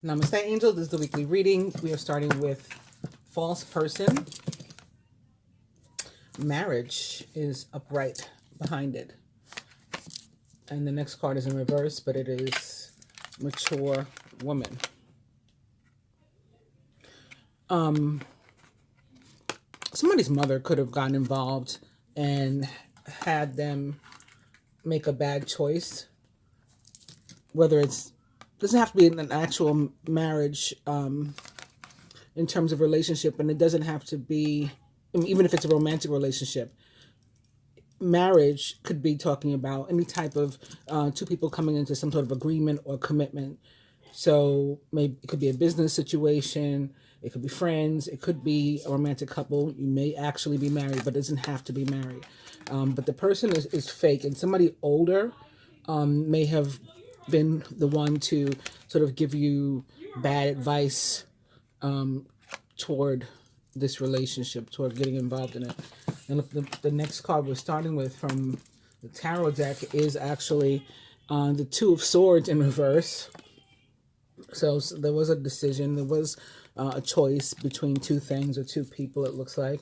Namaste, Angel. This is the weekly reading. We are starting with false person. Marriage is upright behind it. And the next card is in reverse, but it is mature woman. Somebody's mother could have gotten involved and had them make a bad choice. Whether it's doesn't have to be an actual marriage in terms of relationship, and it doesn't have to be, I mean, even if it's a romantic relationship. Marriage could be talking about any type of two people coming into some sort of agreement or commitment. So maybe it could be a business situation, it could be friends, it could be a romantic couple. You may actually be married, but it doesn't have to be married. But the person is fake, and somebody older may have been the one to sort of give you bad advice toward this relationship, toward getting involved in it. And the next card we're starting with from the tarot deck is actually the Two of Swords in reverse. So there was a decision, there was a choice between two things or two people, it looks like.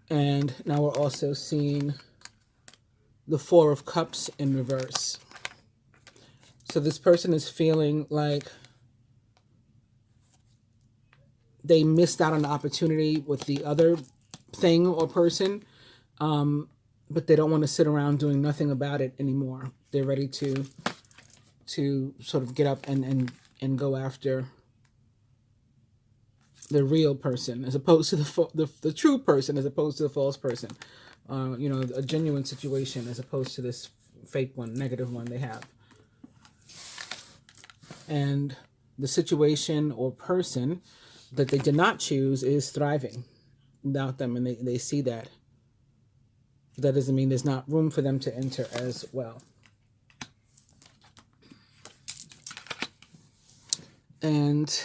And now we're also seeing the Four of Cups in reverse. So this person is feeling like they missed out on the opportunity with the other thing or person, but they don't want to sit around doing nothing about it anymore. They're ready to sort of get up and go after the real person, as opposed to the true person, as opposed to the false person. A genuine situation, as opposed to this fake one, negative one they have. And the situation or person that they did not choose is thriving without them, and they see that. That doesn't mean there's not room for them to enter as well. And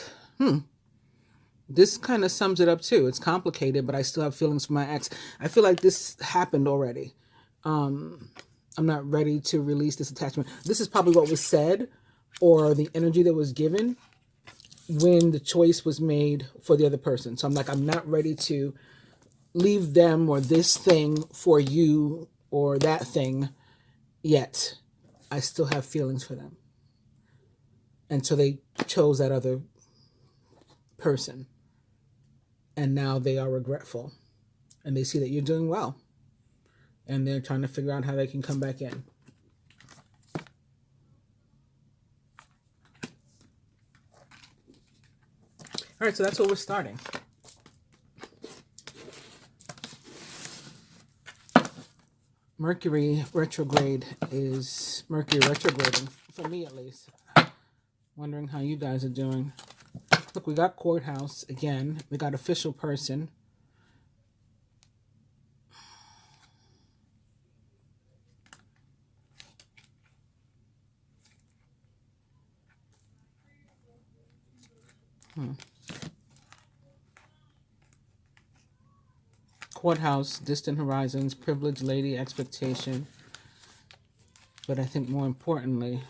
this kind of sums it up too. It's complicated, but I still have feelings for my ex. I feel like this happened already. I'm not ready to release this attachment. This is probably what was said, or the energy that was given when the choice was made for the other person. So I'm not ready to leave them or this thing for you or that thing yet. I still have feelings for them. And so they chose that other person. And now they are regretful. And they see that you're doing well. And they're trying to figure out how they can come back in. All right, so that's where we're starting. Mercury retrograding, for me at least. Wondering how you guys are doing. Look, we got courthouse again. We got official person. Courthouse, distant horizons, privileged lady, expectation. But I think more importantly,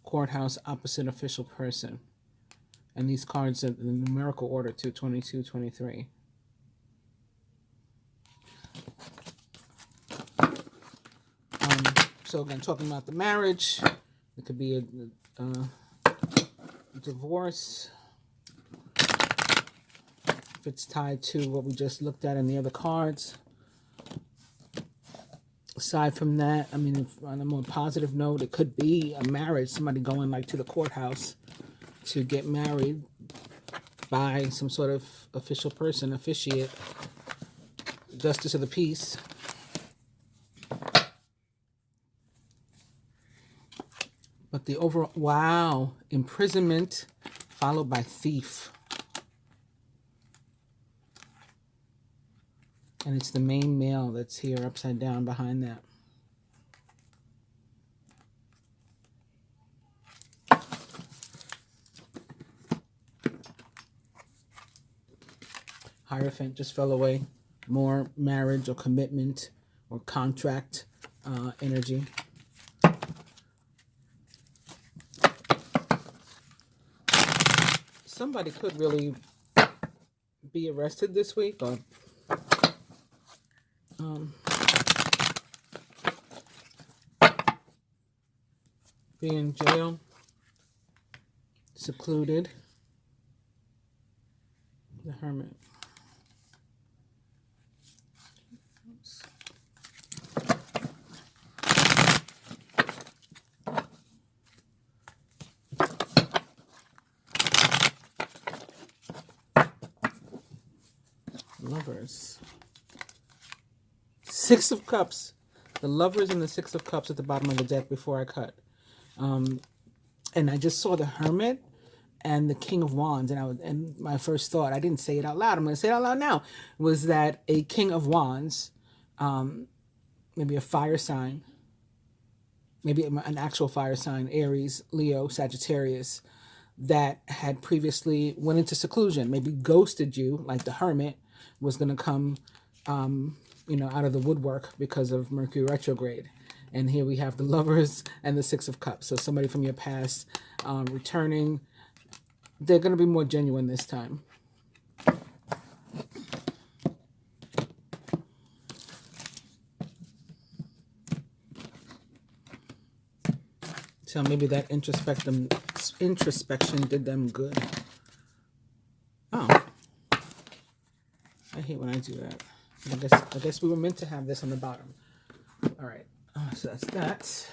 courthouse, opposite official person. And these cards are in the numerical order too, 22, 23. So again, talking about the marriage, it could be a divorce. If it's tied to what we just looked at in the other cards. Aside from that, I mean, if on a more positive note, it could be a marriage, somebody going like to the courthouse to get married by some sort of official person, officiate, justice of the peace. But the overall, wow, imprisonment followed by thief. And it's the main male that's here upside down behind that. Hierophant just fell away. More marriage or commitment or contract energy. somebody could really be arrested this week or be in jail, secluded. The Hermit. Lovers. Six of Cups. The Lovers and the Six of Cups at the bottom of the deck before I cut. And I just saw the Hermit and the King of Wands, and my first thought, I didn't say it out loud, I'm going to say it out loud now, was that a King of Wands, maybe a fire sign, maybe an actual fire sign, Aries, Leo, Sagittarius, that had previously went into seclusion, maybe ghosted you, like the Hermit was going to come, out of the woodwork because of Mercury retrograde. And here we have the Lovers and the Six of Cups. So somebody from your past returning. They're going to be more genuine this time. So maybe that introspection did them good. Oh. I hate when I do that. I guess we were meant to have this on the bottom. All right. So that's that.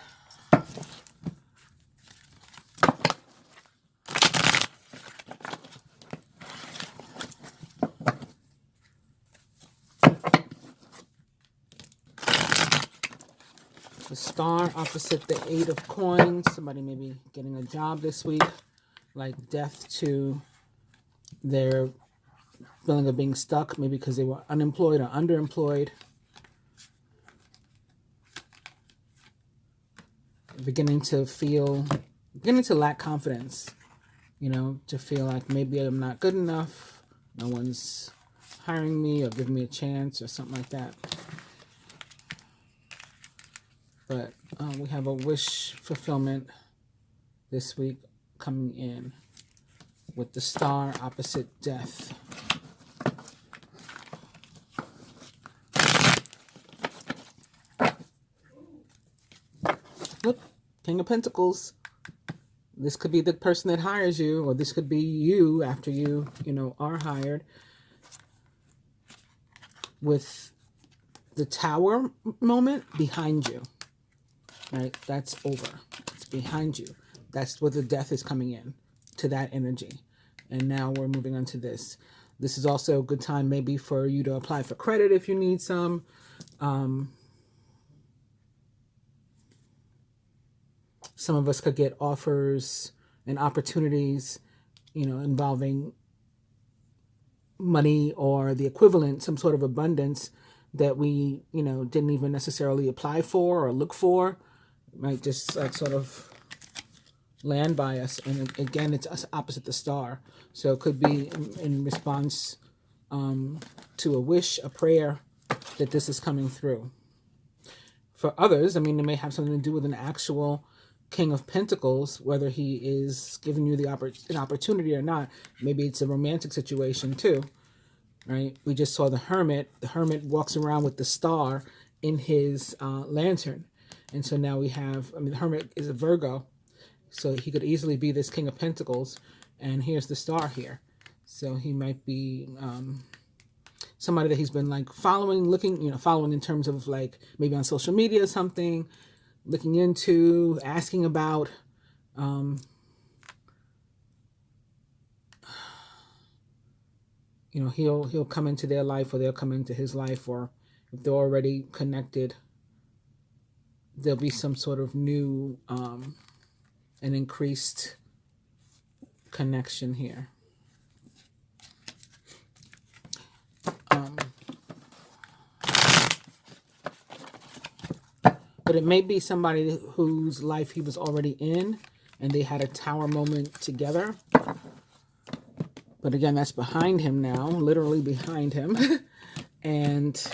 The Star opposite the Eight of Coins. Somebody may be getting a job this week. Like death to their feeling of being stuck. Maybe because they were unemployed or underemployed. Beginning to lack confidence. To feel like maybe I'm not good enough. No one's hiring me or giving me a chance or something like that. But we have a wish fulfillment this week coming in with the Star opposite death. Look, King of Pentacles. This could be the person that hires you, or this could be you after you, are hired. With the Tower moment behind you. Right? That's over. It's behind you. That's where the death is coming in, to that energy. And now we're moving on to this. This is also a good time maybe for you to apply for credit if you need some. Some of us could get offers and opportunities, involving money or the equivalent, some sort of abundance that we, didn't even necessarily apply for or look for. Might just like sort of land by us. And again, it's us opposite the Star. So it could be in response to a wish, a prayer, that this is coming through. For others, it may have something to do with an actual King of Pentacles, whether he is giving you an opportunity or not. Maybe it's a romantic situation too, right? We just saw the Hermit. The Hermit walks around with the Star in his lantern. And so now we have, the Hermit is a Virgo, so he could easily be this King of Pentacles. And here's the Star here. So he might be somebody that he's been like following, looking, following in terms of like maybe on social media or something, looking into, asking about. He'll come into their life, or they'll come into his life, or if they're already connected, there'll be some sort of new and increased connection here. But it may be somebody whose life he was already in and they had a Tower moment together. But again, that's behind him now, literally behind him. And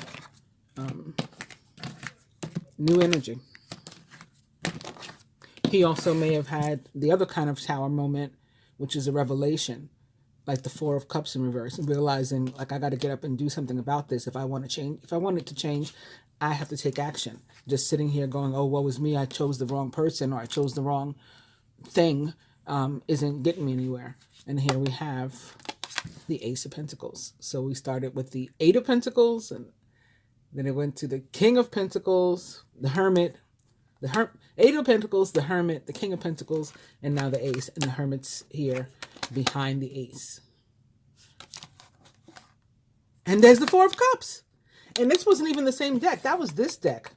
new energy. He also may have had the other kind of Tower moment, which is a revelation. like the Four of Cups in reverse, and realizing like I got to get up and do something about this. If I want to change, if I want it to change, I have to take action. Just sitting here going, oh, woe is me, I chose the wrong person or I chose the wrong thing, isn't getting me anywhere. And here we have the Ace of Pentacles. So we started with the Eight of Pentacles, and then it went to the King of Pentacles, the Hermit, Eight of Pentacles, the Hermit, the King of Pentacles, and now the Ace. And the Hermit's here behind the Ace. And there's the Four of Cups. And this wasn't even the same deck. That was this deck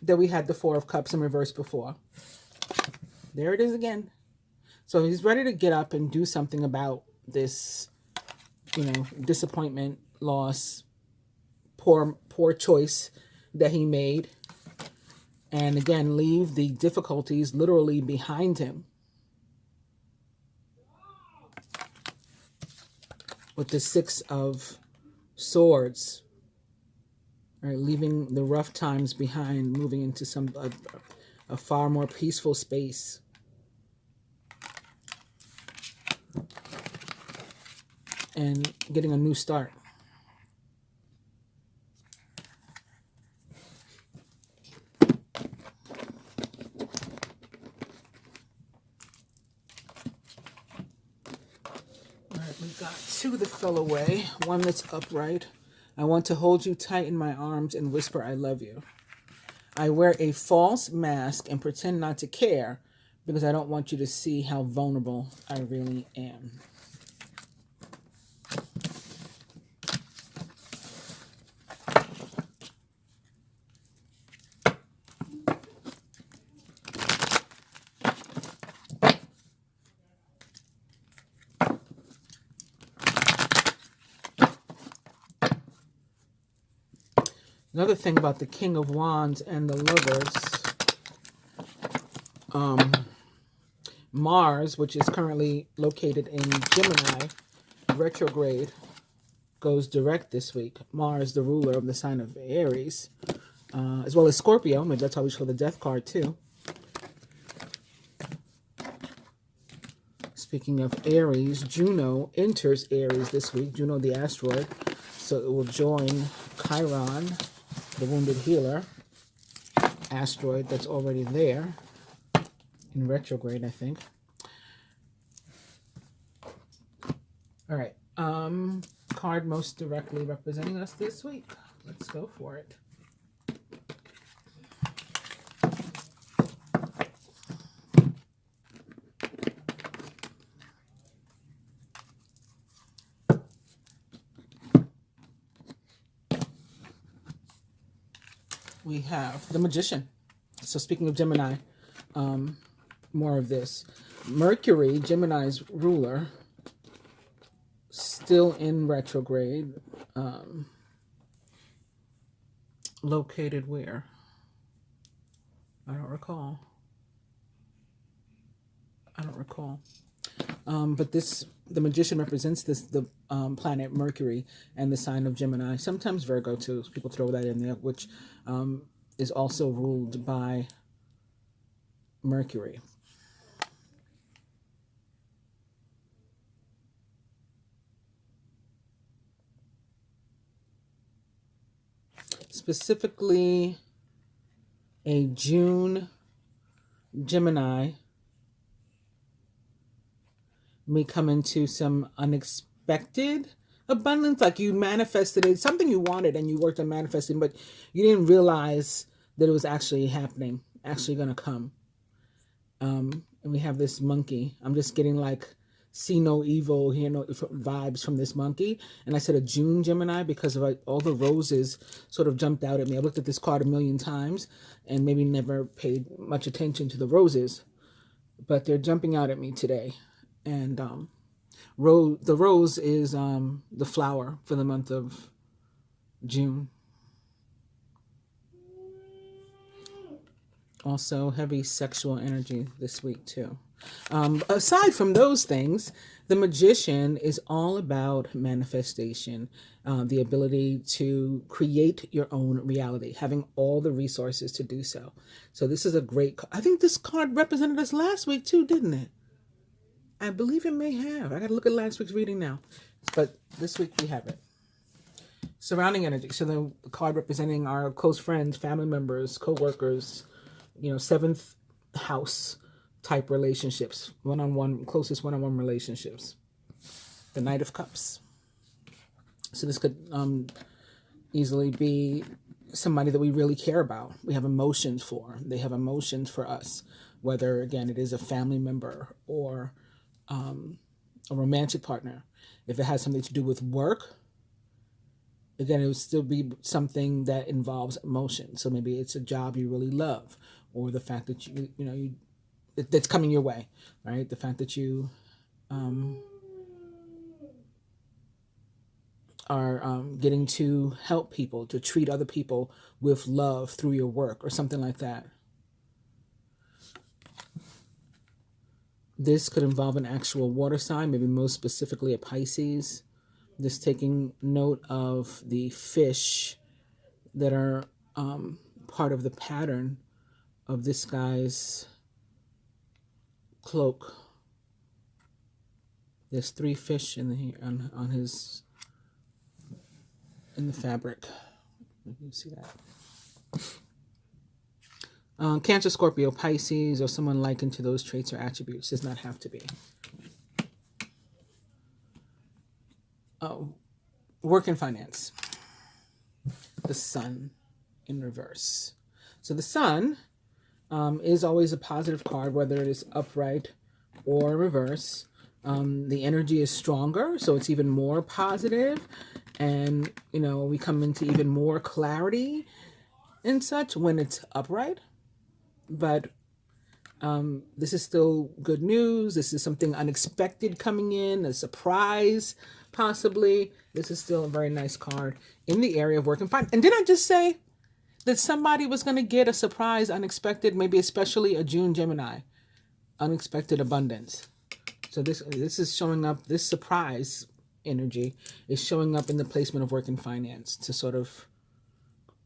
that we had the Four of Cups in reverse before. There it is again. So he's ready to get up and do something about this, you know, disappointment, loss, poor choice that he made. And again, leave the difficulties literally behind him. With the Six of Swords. All right, leaving the rough times behind, moving into a far more peaceful space. And getting a new start. We got two that fell away. One that's upright. I want to hold you tight in my arms and whisper I love you. I wear a false mask and pretend not to care because I don't want you to see how vulnerable I really am. Another thing about the King of Wands and the Lovers, Mars, which is currently located in Gemini, retrograde, goes direct this week. Mars, the ruler of the sign of Aries, as well as Scorpio. Maybe that's how we show the death card too. Speaking of Aries, Juno enters Aries this week. Juno, the asteroid. So it will join Chiron, the wounded healer, asteroid that's already there in retrograde, I think. All right. Card most directly representing us this week. Let's go for it. We have the Magician. So speaking of Gemini, more of this. Mercury, Gemini's ruler, still in retrograde. Located where? I don't recall. But the Magician represents the planet Mercury and the sign of Gemini. Sometimes Virgo too. People throw that in there, which is also ruled by Mercury. Specifically, a June Gemini may come into some unexpected abundance, like you manifested it, something you wanted and you worked on manifesting, but you didn't realize that it was actually happening, actually going to come. And we have this monkey. I'm just getting like see no evil, hear no vibes from this monkey. And I said a June Gemini because of all the roses sort of jumped out at me. I looked at this card a million times and maybe never paid much attention to the roses, but they're jumping out at me today. And the rose is the flower for the month of June. Also heavy sexual energy this week too. Aside from those things, the Magician is all about manifestation, the ability to create your own reality, having all the resources to do so. So this is a great, I think this card represented us last week too, didn't it? I believe it may have. I got to look at last week's reading now. But this week we have it. Surrounding energy. So the card representing our close friends, family members, co-workers, seventh house type relationships, one-on-one, closest one-on-one relationships. The Knight of Cups. So this could easily be somebody that we really care about. We have emotions for. They have emotions for us. Whether, again, it is a family member or a romantic partner. If it has something to do with work, again, it would still be something that involves emotion. So maybe it's a job you really love, or the fact that that's coming your way, right? The fact that you are getting to help people, to treat other people with love through your work or something like that. This could involve an actual water sign, maybe most specifically a Pisces. This taking note of the fish that are part of the pattern of this guy's cloak. There's 3 fish in the fabric. You can see that. Cancer, Scorpio, Pisces, or someone likened to those traits or attributes. Does not have to be. Oh, work and finance. The Sun in reverse. So the Sun is always a positive card, whether it is upright or reverse. The energy is stronger, so it's even more positive, and we come into even more clarity and such when it's upright. But this is still good news. This is something unexpected coming in, a surprise, possibly. This is still a very nice card in the area of work and finance. And didn't I just say that somebody was going to get a surprise, unexpected, maybe especially a June Gemini, unexpected abundance? So this is showing up, this surprise energy is showing up in the placement of work and finance to sort of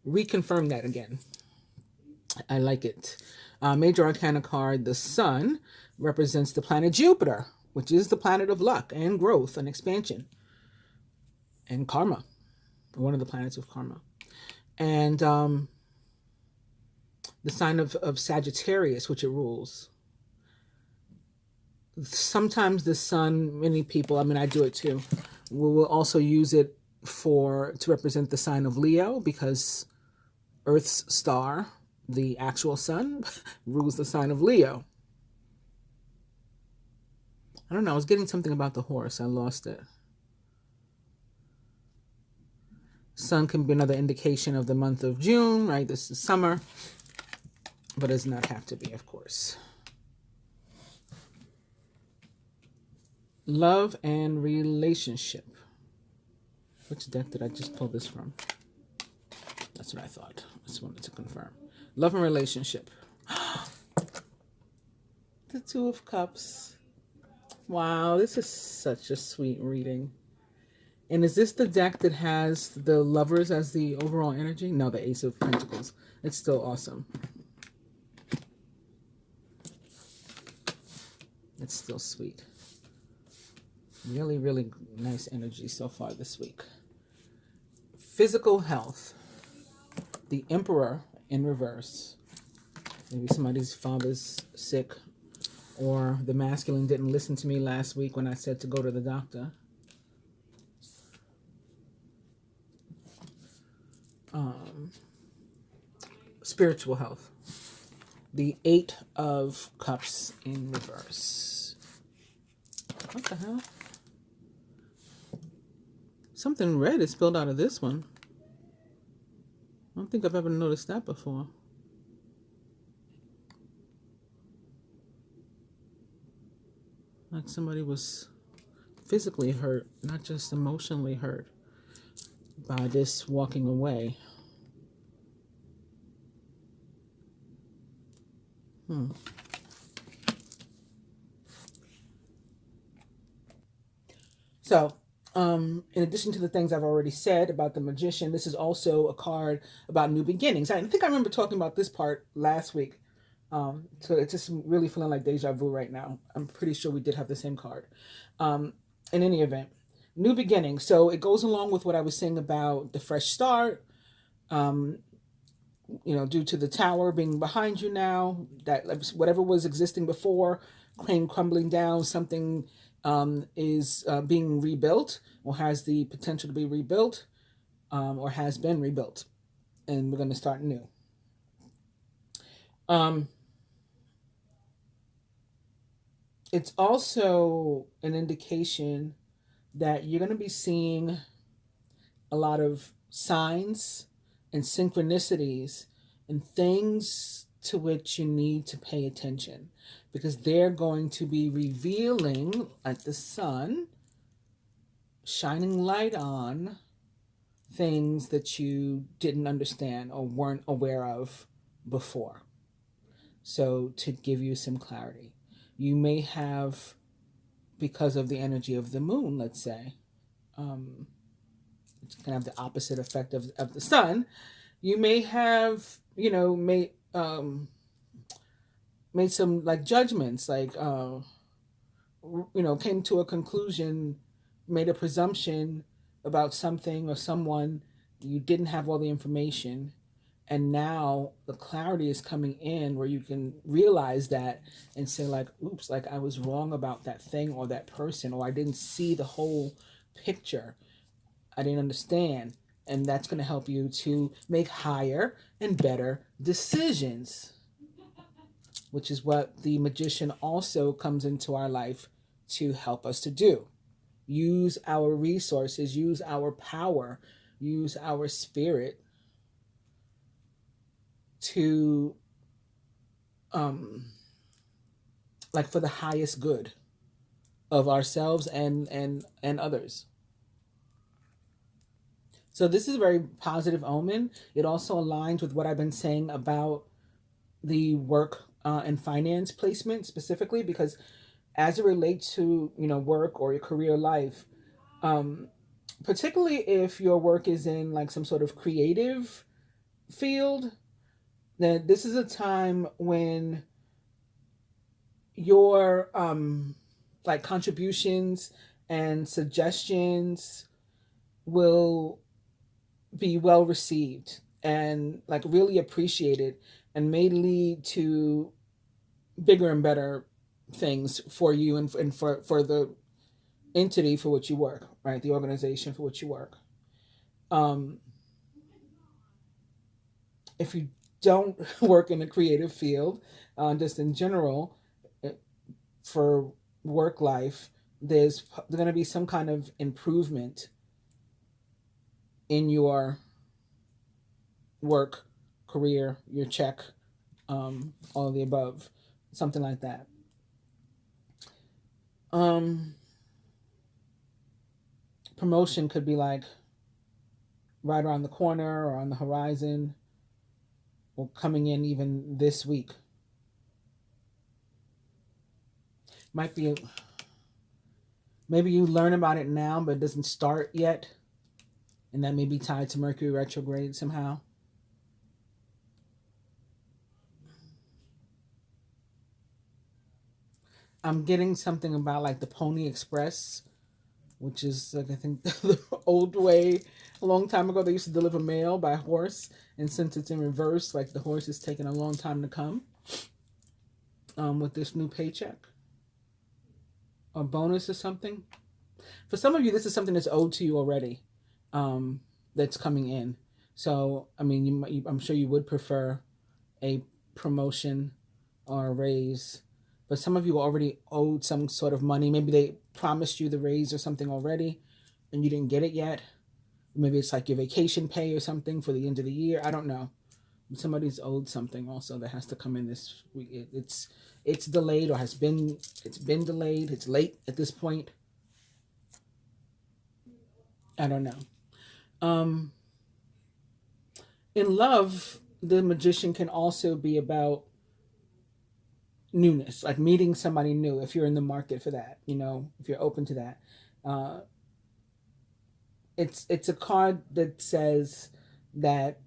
reconfirm that again. I like it. Major Arcana card, the Sun, represents the planet Jupiter, which is the planet of luck and growth and expansion and karma, one of the planets of karma. And the sign of Sagittarius, which it rules. Sometimes the Sun, many people, I do it too, will also use it to represent the sign of Leo, because Earth's star, the actual Sun, rules the sign of Leo. I don't know. I was getting something about the horse. I lost it. Sun can be another indication of the month of June, right? This is summer, but it does not have to be, of course. Love and relationship. Which deck did I just pull this from? That's what I thought. I just wanted to confirm. Love and relationship. The Two of Cups. Wow, this is such a sweet reading. And is this the deck that has the Lovers as the overall energy? No, the Ace of Pentacles. It's still awesome. It's still sweet. Really, really nice energy so far this week. Physical health. The Emperor in reverse. Maybe somebody's father's sick, or the masculine didn't listen to me last week when I said to go to the doctor. Spiritual health. The 8 of Cups in reverse. What the hell? Something red is spilled out of this one. I don't think I've ever noticed that before. Like somebody was physically hurt, not just emotionally hurt by this walking away. So, in addition to the things I've already said about the Magician, this is also a card about new beginnings. I think I remember talking about this part last week. So it's just really feeling like deja vu right now. I'm pretty sure we did have the same card. In any event, new beginning. So it goes along with what I was saying about the fresh start. Um, due to the tower being behind you now, that whatever was existing before came crumbling down, something is being rebuilt or has the potential to be rebuilt, or has been rebuilt, and we're going to start new. Um, it's also an indication that you're going to be seeing a lot of signs and synchronicities and things to which you need to pay attention, because they're going to be revealing, like the sun, shining light on things that you didn't understand or weren't aware of before. So, to give you some clarity, you may have, because of the energy of the moon, let's say, it's going to have the opposite effect of the sun. You may have, made some like judgments, like, came to a conclusion, made a presumption about something or someone. You didn't have all the information, and now the clarity is coming in where you can realize that and say, like, oops, like I was wrong about that thing or that person, or I didn't see the whole picture, I didn't understand. And that's going to help you to make higher and better decisions, which is what the magician also comes into our life to help us to do. Use our resources, use our power, use our spirit to, like, for the highest good of ourselves and others. So this is a very positive omen. It also aligns with what I've been saying about the work and finance placement specifically, because as it relates to work or your career life, um, particularly if your work is in like some sort of creative field, then this is a time when your like contributions and suggestions will be well received and like really appreciated, and may lead to bigger and better things for you and for the entity for which you work, right? The organization for which you work. Um, if you don't work in a creative field, just in general, for work life, there's going to be some kind of improvement in your work, career, your check, all of the above, something like that. Um, Promotion could be like right around the corner or on the horizon, or coming in even this week. Might be, maybe you learn about it now, but it doesn't start yet, and that may be tied to Mercury retrograde somehow. I'm getting something about like the Pony Express, which is like, I think, the old way. A long time ago, they used to deliver mail by horse, and since it's in reverse, like the horse is taking a long time to come. With this new paycheck or bonus or something. For some of you, this is something that's owed to you already, that's coming in. So, I mean, I'm sure you would prefer a promotion or a raise, but some of you already owed some sort of money. Maybe they promised you the raise or something already, and you didn't get it yet. Maybe it's like your vacation pay or something for the end of the year. I don't know. Somebody's owed something also that has to come in this week. It's delayed, or it's been delayed. It's late at this point. I don't know. Um, in love, the magician can also be about newness, like meeting somebody new. If you're in the market for that, if you're open to that, uh, it's a card that says that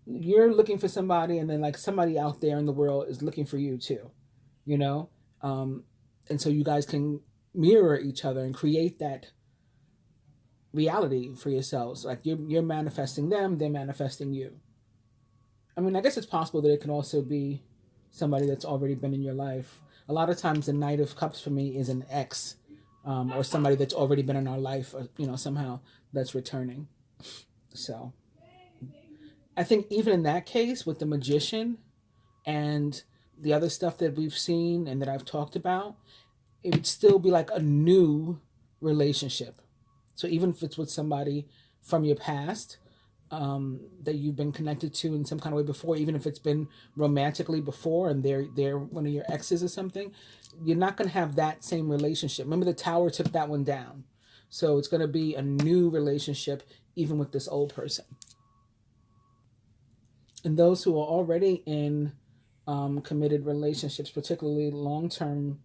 you're looking for somebody, and then like somebody out there in the world is looking for you too, you know? And so you guys can mirror each other and create that reality for yourselves. Like you're manifesting them, they're manifesting you. I mean, I guess it's possible that it can also be somebody that's already been in your life. A lot of times, the Knight of Cups for me is an ex, or somebody that's already been in our life, or, somehow that's returning. So I think even in that case, with the Magician and the other stuff that we've seen and that I've talked about, it would still be like a new relationship. So even if it's with somebody from your past, that you've been connected to in some kind of way before, even if it's been romantically before and they're one of your exes or something, you're not going to have that same relationship. Remember, the Tower took that one down. So it's going to be a new relationship even with this old person. And those who are already in committed relationships, particularly long-term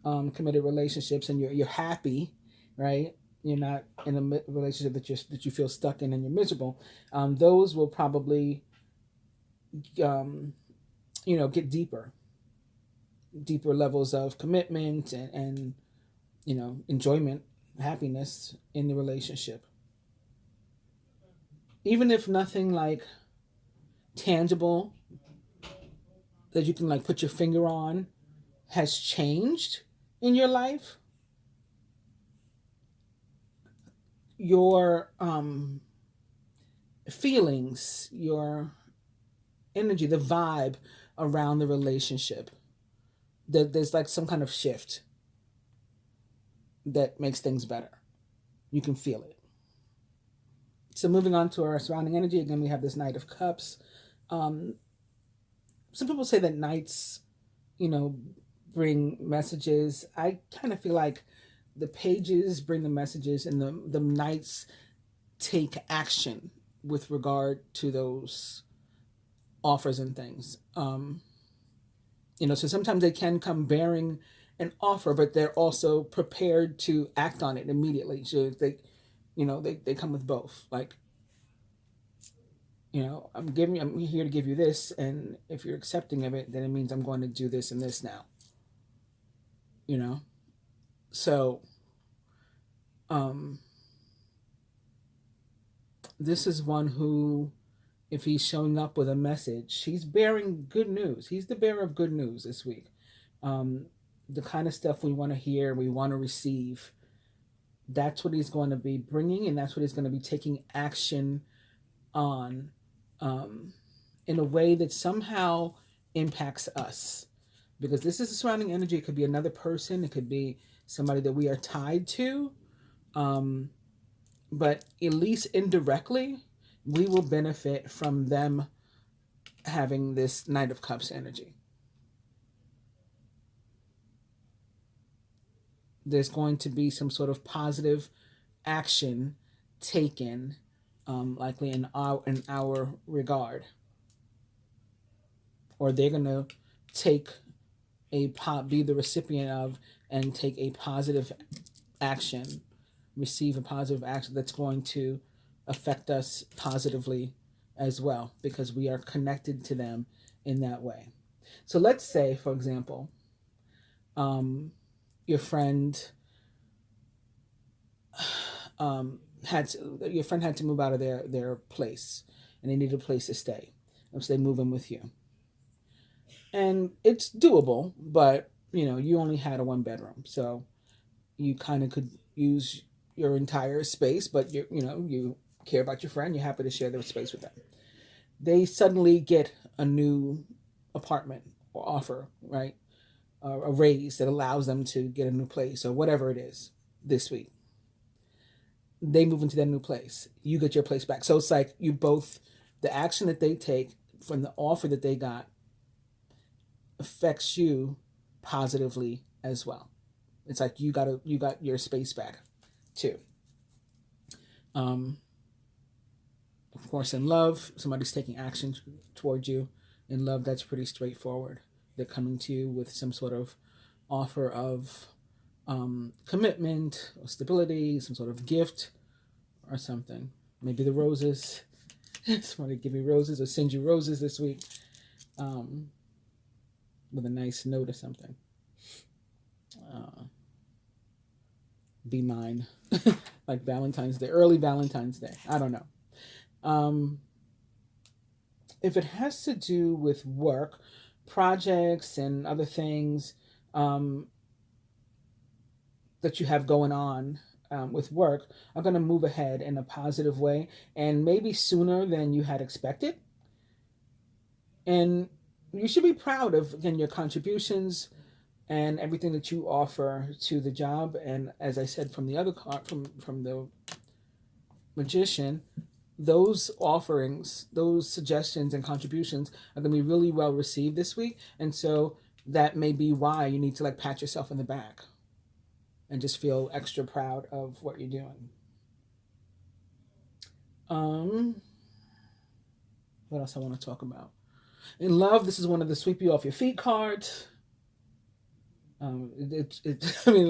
committed relationships, and you're happy, right? You're not in a relationship that you feel stuck in and you're miserable. Those will probably um, get deeper levels of commitment and enjoyment, happiness in the relationship. Even if nothing like tangible that you can like put your finger on has changed in your life, your feelings, your energy, the vibe around the relationship, that there's like some kind of shift that makes things better. You can feel it. So moving on to our surrounding energy, again, we have this Knight of Cups. Um, some people say that knights, you know, bring messages. I kind of feel like the pages bring the messages, and the knights take action with regard to those offers and things. So sometimes they can come bearing an offer, but they're also prepared to act on it immediately. So they come with both. Like, I'm here to give you this, and if you're accepting of it, then it means I'm going to do this and this now. You know, so um, this is one who, if he's showing up with a message, he's bearing good news. He's the bearer of good news this week. The kind of stuff we want to hear, we want to receive. That's what he's going to be bringing, and that's what he's going to be taking action on, in a way that somehow impacts us. Because this is a surrounding energy. It could be another person. It could be somebody that we are tied to. But at least indirectly, we will benefit from them having this Knight of Cups energy. There's going to be some sort of positive action taken, likely in our regard, or they're going to be the recipient of and take a positive action, receive a positive action that's going to affect us positively as well, because we are connected to them in that way. So let's say, for example, your friend your friend had to move out of their place, and they needed a place to stay, and so they move in with you. And it's doable, but you only had a 1 bedroom, so you kind of could use your entire space, but you care about your friend, you're happy to share their space with them. They suddenly get a new apartment or offer, right? A raise that allows them to get a new place or whatever it is this week. They move into their new place. You get your place back. So it's like the action that they take from the offer that they got affects you positively as well. It's like you got your space back too. Of course, in love, somebody's taking action towards you. In love, that's pretty straightforward. They're coming to you with some sort of offer of commitment or stability, some sort of gift or something. Maybe the roses. Somebody give me roses or send you roses this week, with a nice note or something. Be mine. Like Valentine's Day, early Valentine's Day. I don't know. Um, if it has to do with work, projects, and other things um, that you have going on with work are going to move ahead in a positive way and maybe sooner than you had expected. And you should be proud of, again, your contributions and everything that you offer to the job. And as I said from the other card, from the magician, those offerings, those suggestions and contributions are going to be really well received this week. And so that may be why you need to like pat yourself in the back and just feel extra proud of what you're doing. Um, what else I want to talk about? In love, this is one of the sweep you off your feet cards. I mean,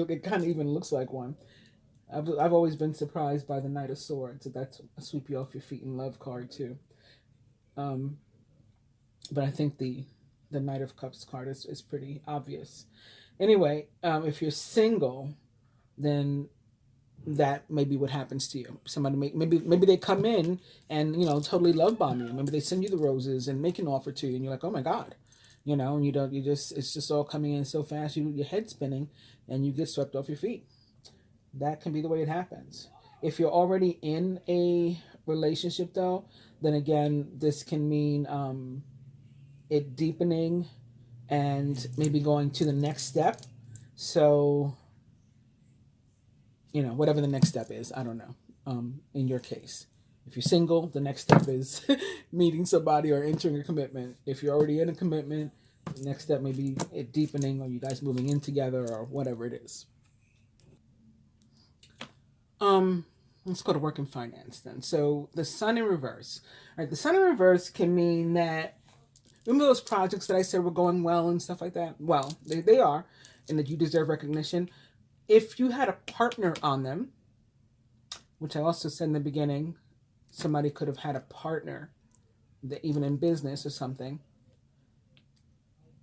it kind of even looks like one. I've always been surprised by the Knight of Swords. That's a sweep you off your feet in love card too. Um, but I think the Knight of Cups card is pretty obvious. Anyway, if you're single, then that may be what happens to you. Somebody maybe they come in and totally love bomb you. Maybe they send you the roses and make an offer to you, and you're like, oh my god, and it's just all coming in so fast. Your head spinning, and you get swept off your feet. That can be the way it happens. If you're already in a relationship, though, then again, this can mean it deepening and maybe going to the next step. So, whatever the next step is, I don't know. In your case, if you're single, the next step is meeting somebody or entering a commitment. If you're already in a commitment, the next step may be it deepening or you guys moving in together or whatever it is. Let's go to work and finance then. So the sun in reverse. All right, the sun in reverse can mean that, remember those projects that I said were going well and stuff like that? Well, they are, and that you deserve recognition. If you had a partner on them, which I also said in the beginning, somebody could have had a partner, that even in business or something,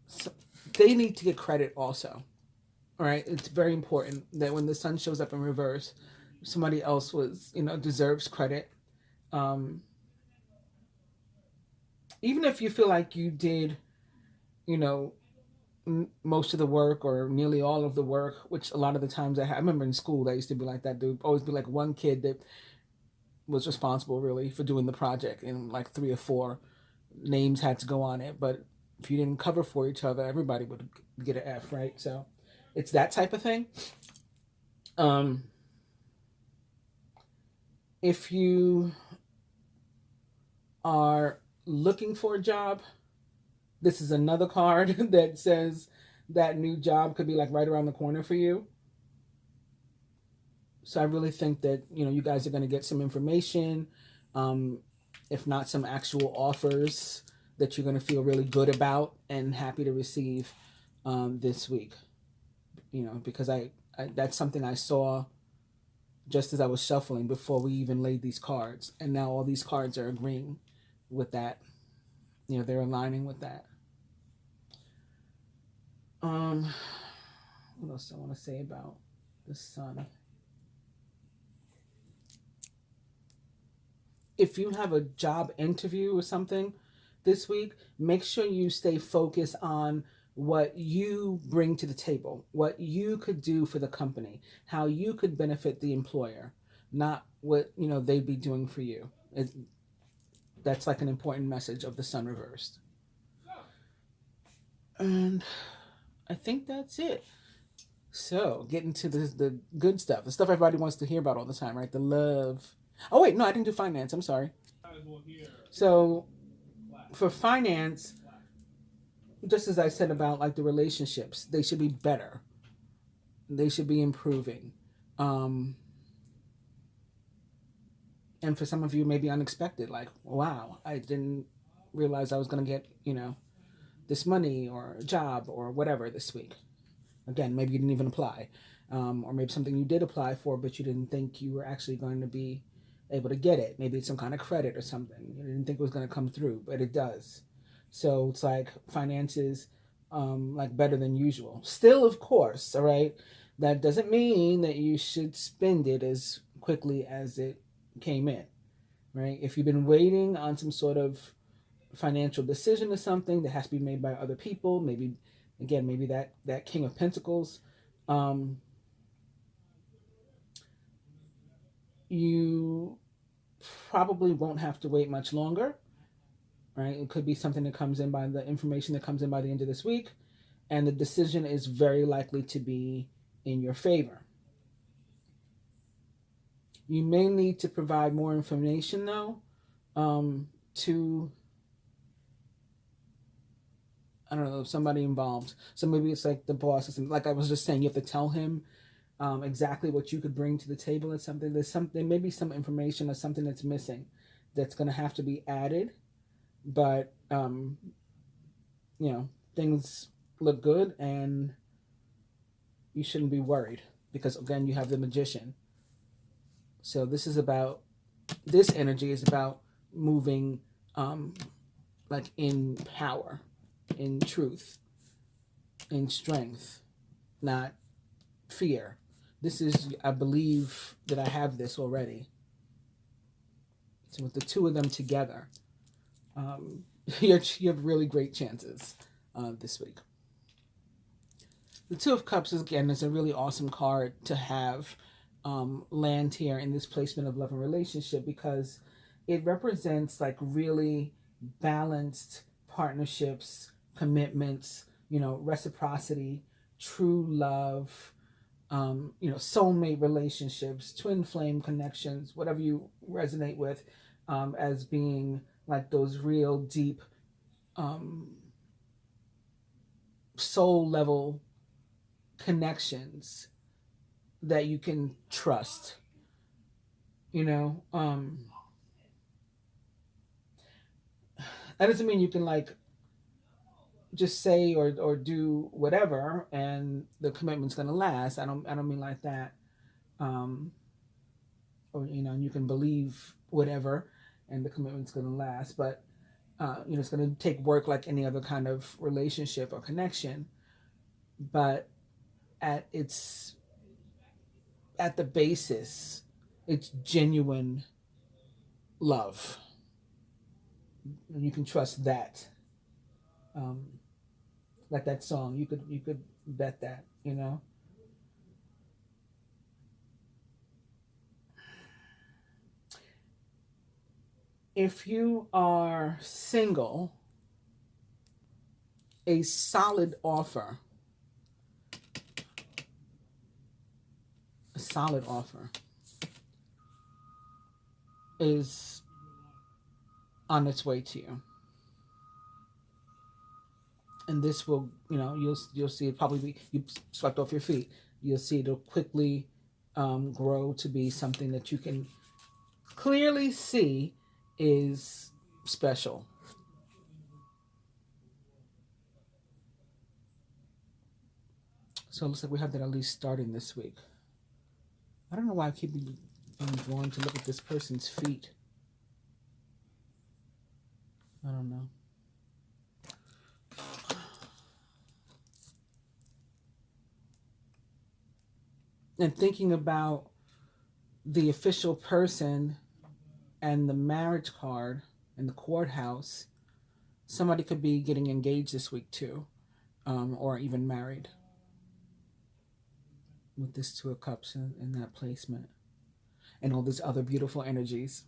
so they need to get credit also. All right, it's very important that when the sun shows up in reverse, somebody else deserves credit. Um, Even if you feel like you did, you know, most of the work or nearly all of the work, which a lot of the times I remember in school, that used to be like that. There would always be like one kid that was responsible really for doing the project, and like three or four names had to go on it. But if you didn't cover for each other, everybody would get an F, right? So it's that type of thing. Um, if you are looking for a job, this is another card that says that new job could be like right around the corner for you. So I really think that you guys are going to get some information, um, if not some actual offers that you're going to feel really good about and happy to receive this week. Because I that's something I saw just as I was shuffling before we even laid these cards, and now all these cards are agreeing with that. They're aligning with that. What else I want to say about the sun? If you have a job interview or something this week, make sure you stay focused on what you bring to the table, what you could do for the company, how you could benefit the employer, not what they'd be doing for you. That's like an important message of the sun reversed. And I think that's it. So, getting to the good stuff, the stuff everybody wants to hear about all the time, right? The love. Oh wait, no, I didn't do finance. I'm sorry. So, for finance, just as I said about like the relationships, they should be better. They should be improving. Um, and for some of you, maybe unexpected. Like, wow, I didn't realize I was going to get this money or a job or whatever this week. Again, maybe you didn't even apply, or maybe something you did apply for, but you didn't think you were actually going to be able to get it. Maybe it's some kind of credit or something. You didn't think it was going to come through, but it does. So it's like finances, like better than usual. Still, of course, all right. That doesn't mean that you should spend it as quickly as it came in, right? If you've been waiting on some sort of financial decision or something that has to be made by other people, maybe again, maybe that King of Pentacles, you probably won't have to wait much longer, right? It could be something that comes in by the information that comes in by the end of this week, and the decision is very likely to be in your favor. You may need to provide more information though, to, I don't know, somebody involved. So maybe it's like the boss or something. Like I was just saying, you have to tell him exactly what you could bring to the table or something. There may be some information or something that's missing that's going to have to be added, but things look good and you shouldn't be worried because again, you have the Magician. So this energy is about moving like in power, in truth, in strength, not fear. This is, I believe that I have this already. So with the two of them together, you have really great chances this week. The Two of Cups is a really awesome card to have land here in this placement of love and relationship because it represents like really balanced partnerships, commitments, reciprocity, true love, soulmate relationships, twin flame connections, whatever you resonate with, as being like those real deep soul level connections that you can trust. That doesn't mean you can like just say or do whatever and the commitment's gonna last. I don't mean like that. Or you can believe whatever and the commitment's gonna last, but it's gonna take work like any other kind of relationship or connection. But at the basis, it's genuine love. And you can trust that. Like that song, you could bet that, If you are single, a solid offer is on its way to you. And this will, you'll see it probably be, you swept off your feet. You'll see it'll quickly grow to be something that you can clearly see is special. So it looks like we have that at least starting this week. I don't know why I keep being drawn to look at this person's feet. I don't know. And thinking about the official person and the marriage card and the courthouse, somebody could be getting engaged this week too, or even married with this Two of Cups in that placement and all these other beautiful energies.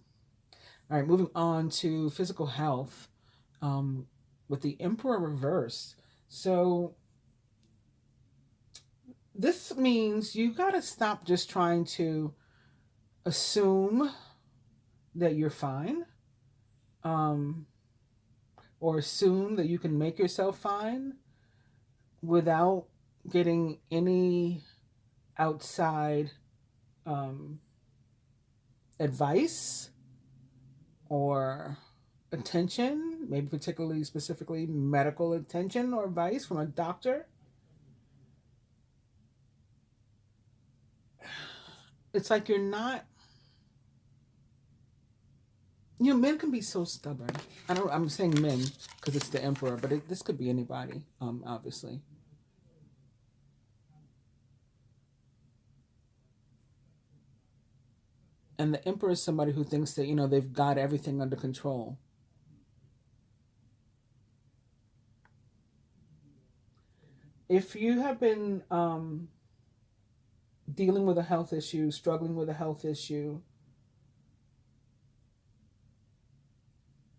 All right, moving on to physical health with the Emperor reversed. So this means you got to stop just trying to assume that you're fine, or assume that you can make yourself fine without getting any outside advice or attention, maybe particularly specifically medical attention or advice from a doctor. It's like you're not Men can be so stubborn. I'm saying men because it's the emperor, but this could be anybody, obviously. And the emperor is somebody who thinks that, they've got everything under control. If you have been dealing with a health issue, struggling with a health issue,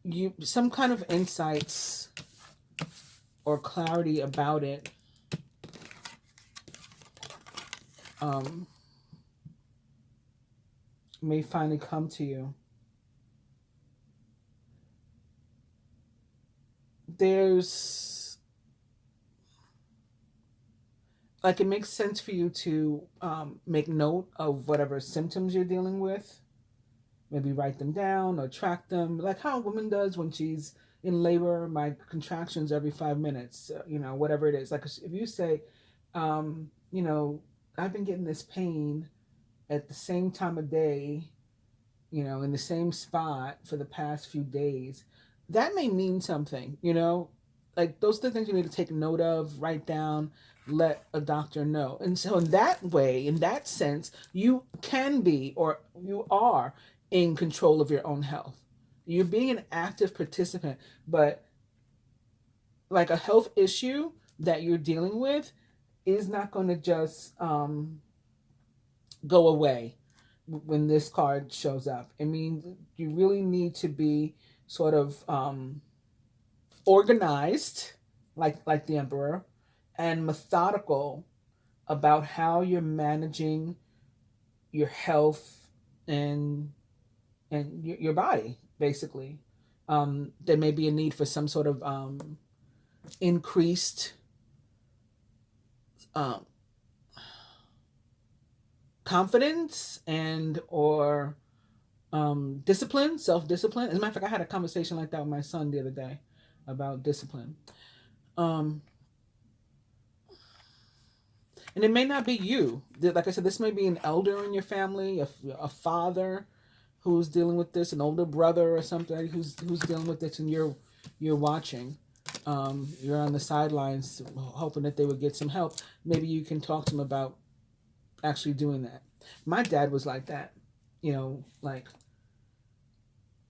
you some kind of insights or clarity about it may finally come to you. There's like it makes sense for you to make note of whatever symptoms you're dealing with. Maybe write them down or track them, like how a woman does when she's in labor. My contractions every 5 minutes, whatever it is. Like if you say, I've been getting this pain at the same time of day, in the same spot for the past few days, that may mean something, like those are the things you need to take note of, write down, let a doctor know. And so in that way, in that sense, you can be, or you are in control of your own health. You're being an active participant, but like a health issue that you're dealing with is not going to just go away when this card shows up. I mean, you really need to be sort of organized, like the emperor, and methodical about how you're managing your health and your body, basically. There may be a need for some sort of increased confidence and or discipline, self-discipline. As a matter of fact, I had a conversation like that with my son the other day about discipline. And it may not be you. Like I said, this may be an elder in your family, a father who's dealing with this, an older brother or something who's dealing with this, and you're watching. You're on the sidelines hoping that they would get some help. Maybe you can talk to them about actually doing that. My dad was like that, like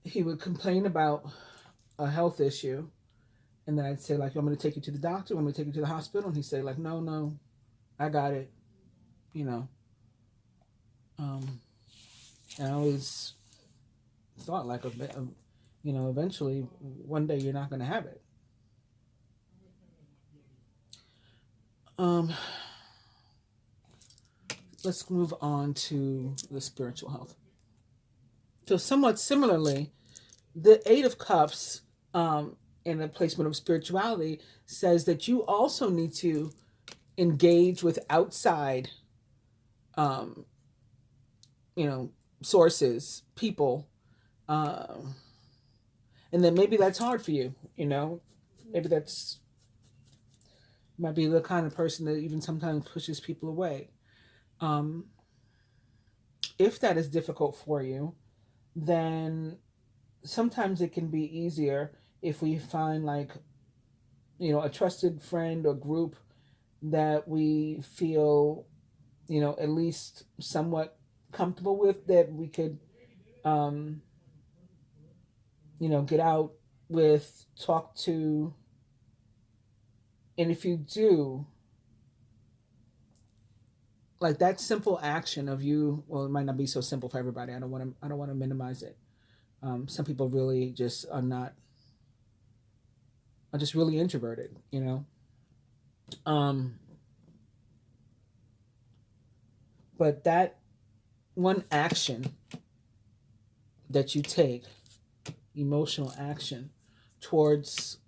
he would complain about a health issue, and then I'd say like, "I'm going to take you to the doctor. I'm going to take you to the hospital," and he'd say like, "No, I got it," you know. And I always thought like, eventually one day you're not going to have it. Let's move on to the spiritual health. So somewhat similarly, the Eight of Cups in the placement of spirituality says that you also need to engage with outside, um, sources, people, and then maybe that's hard for you. Maybe that's might be the kind of person that even sometimes pushes people away. Um, if that is difficult for you, then sometimes it can be easier if we find like a trusted friend or group that we feel at least somewhat comfortable with, that we could get out with, talk to. And if you do, like that simple action of you, well, it might not be so simple for everybody. I don't want to minimize it. Some people really just are just really introverted. Um, but that one action that you take, emotional action towards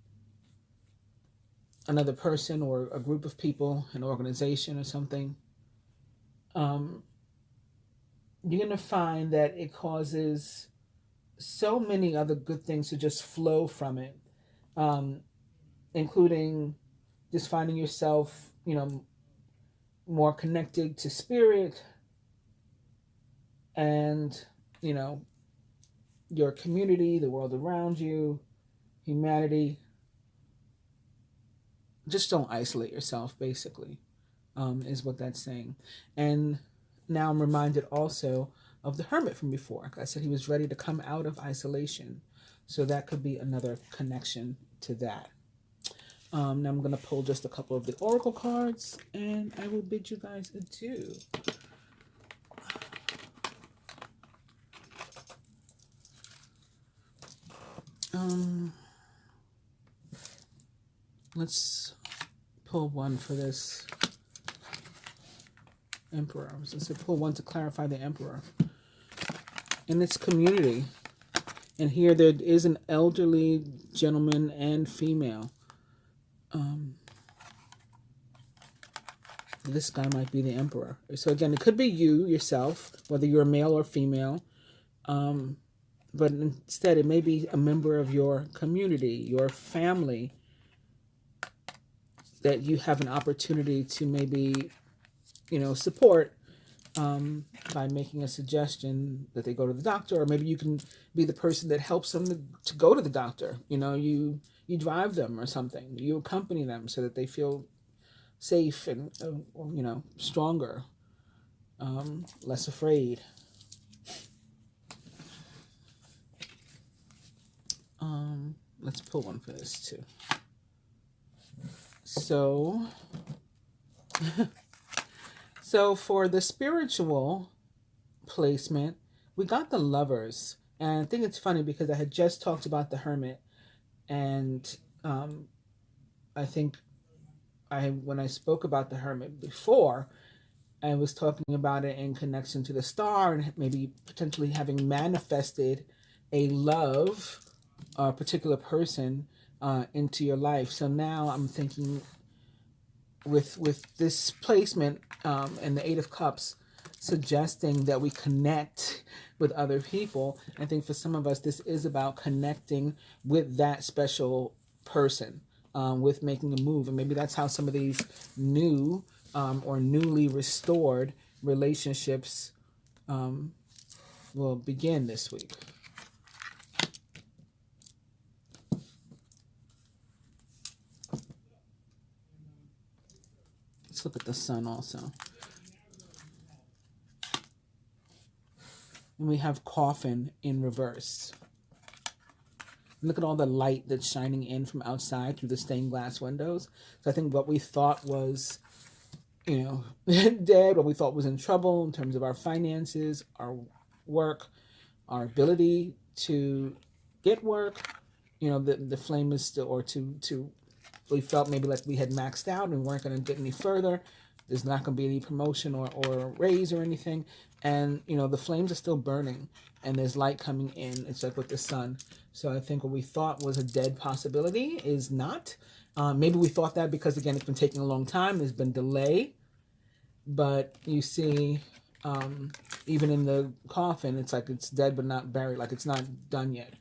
another person or a group of people, an organization or something, you're going to find that it causes so many other good things to just flow from it, um, including just finding yourself, more connected to spirit, and, you know, your community, the world around you, humanity. Just don't isolate yourself, basically, is what that's saying. And now I'm reminded also of the hermit from before. Like I said, he was ready to come out of isolation. So that could be another connection to that. Now I'm going to pull just a couple of the oracle cards, and I will bid you guys adieu. Let's pull one for this Emperor. I was going to pull one to clarify the Emperor. In its community. And here there is an elderly gentleman and female. This guy might be the Emperor. So again, it could be you, yourself, whether you're male or female. But instead, it may be a member of your community, your family, that you have an opportunity to maybe, support by making a suggestion that they go to the doctor, or maybe you can be the person that helps them to go to the doctor. You drive them or something. You accompany them so that they feel safe and, stronger, less afraid. Let's pull one for this too. So for the spiritual placement, we got the Lovers. And I think it's funny because I had just talked about the Hermit. And I think when I spoke about the Hermit before, I was talking about it in connection to the star and maybe potentially having manifested a love, a particular person into your life. So now I'm thinking with this placement and the Eight of Cups suggesting that we connect with other people. I think for some of us, this is about connecting with that special person, with making a move. And maybe that's how some of these new or newly restored relationships will begin this week. Let's look at the sun also. And we have Coffin in reverse. Look at all the light that's shining in from outside through the stained glass windows. So I think what we thought was, dead, what we thought was in trouble in terms of our finances, our work, our ability to get work, the flame is still, or to we felt maybe like we had maxed out and weren't going to get any further. There's not going to be any promotion or raise or anything. And, the flames are still burning and there's light coming in. It's like with the sun. So I think what we thought was a dead possibility is not. Maybe we thought that because, again, it's been taking a long time. There's been delay. But you see, even in the coffin, it's like it's dead but not buried. Like it's not done yet.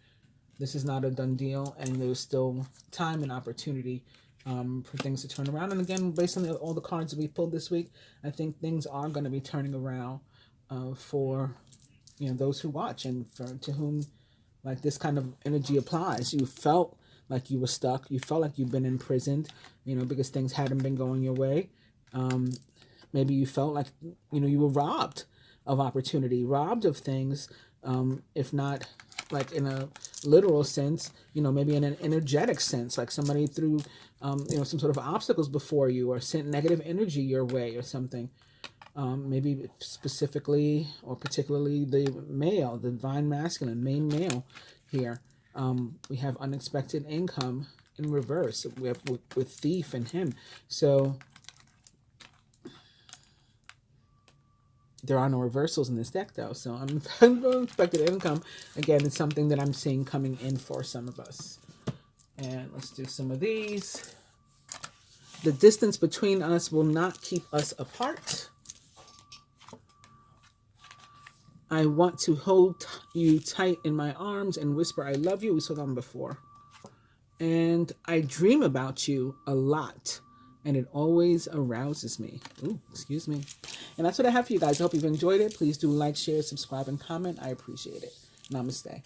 This is not a done deal, and there's still time and opportunity for things to turn around. And again, based on all the cards that we pulled this week, I think things are going to be turning around for those who watch and to whom like this kind of energy applies. You felt like you were stuck. You felt like you've been imprisoned, because things hadn't been going your way. Maybe you felt like you were robbed of opportunity, robbed of things, if not like in a literal sense, maybe in an energetic sense, like somebody threw, some sort of obstacles before you or sent negative energy your way or something. Maybe specifically or particularly the male, the divine masculine, main male here. We have unexpected income in reverse. We have with thief and him. So there are no reversals in this deck, though. So unexpected income, again, it's something that I'm seeing coming in for some of us. And let's do some of these. The distance between us will not keep us apart. I want to hold you tight in my arms and whisper, I love you. We saw that one before. And I dream about you a lot. And it always arouses me. Ooh, excuse me. And that's what I have for you guys. I hope you've enjoyed it. Please do like, share, subscribe, and comment. I appreciate it. Namaste.